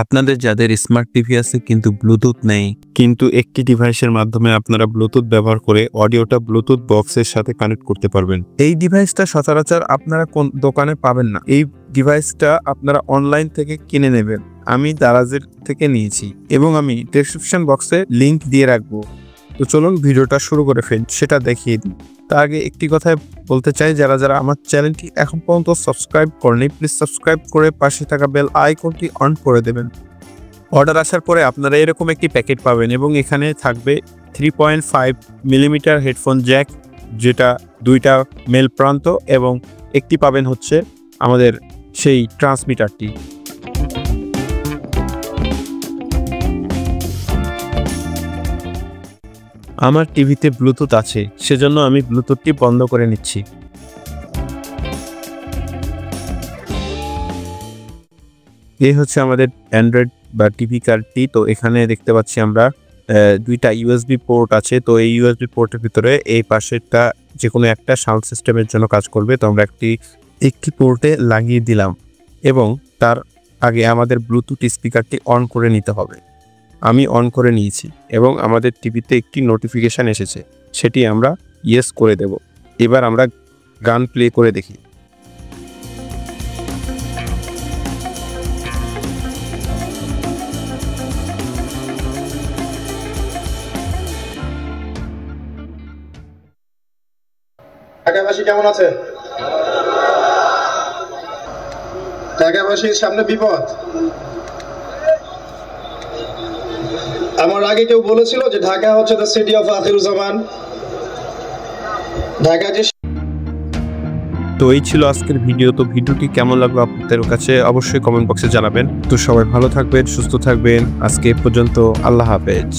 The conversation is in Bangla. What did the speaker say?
আপনাদের যাদের স্মার্ট টিভি আছে কিন্তু ব্লুটুথ নেই, কিন্তু একটি ডিভাইসের মাধ্যমে আপনারা ব্লুটুথ ব্যবহার করে অডিওটা ব্লুটুথ বক্সের সাথে কানেক্ট করতে পারবেন। এই ডিভাইসটা সচরাচর আপনারা কোন দোকানে পাবেন না। এই ডিভাইসটা আপনারা অনলাইন থেকে কিনে নেবেন। আমি দারাজের থেকে নিয়েছি এবং আমি ডেসক্রিপশন বক্সে লিংক দিয়ে রাখবো। তো চলুন ভিডিওটা শুরু করে ফেলি, সেটা দেখিয়ে দিই। তার আগে একটি কথা বলতে চাই, যারা যারা আমার চ্যানেলটি এখন পর্যন্ত সাবস্ক্রাইব করেনি প্লিজ সাবস্ক্রাইব করে পাশে থাকা বেল আইকনটি অন করে দেবেন। অর্ডার আসার পরে আপনারা এরকম একটি প্যাকেট পাবেন এবং এখানে থাকবে 3.5 মিলিমিটার হেডফোন জ্যাক, যেটা দুইটা মেল প্রান্ত, এবং একটি পাবেন হচ্ছে আমাদের সেই ট্রান্সমিটারটি। আমার টিভিতে ব্লুটুথ আছে, সেজন্য আমি ব্লুটুথটি বন্ধ করে নিচ্ছি। এই হচ্ছে আমাদের অ্যান্ড্রয়েড বা টিভি কার্ডটি। তো এখানে দেখতে পাচ্ছি আমরা দুইটা ইউএসবি পোর্ট আছে। তো এই ইউএসবি পোর্টের ভিতরে এই পাশেরটা যে কোনো একটা সাউন্ড সিস্টেমের জন্য কাজ করবে। তো আমরা একটি পোর্টে লাগিয়ে দিলাম এবং তার আগে আমাদের ব্লুটুথ স্পিকারটি অন করে নিতে হবে। আমি অন করে নিয়েছি এবং আমাদের টিভিতে একটি নোটিফিকেশান এসেছে, সেটি আমরা ইয়েস করে দেব। এবার আমরা গান প্লে করে দেখি। ঢাকাবাসী কেমন আছে? ঢাকাবাসীর সামনে বিপদ। আমার আগে কেউ বলেছিল যে ঢাকা হচ্ছে the city of Akhiruzzaman. Dhaka যে তো এই ছিল আজকের ভিডিও। তো ভিডিওটি কেমন লাগলো আপনাদের কাছে অবশ্যই কমেন্ট বক্সে জানাবেন। তো সবাই ভালো থাকবেন, সুস্থ থাকবেন। আজকে এ পর্যন্ত, আল্লাহ হাফেজ।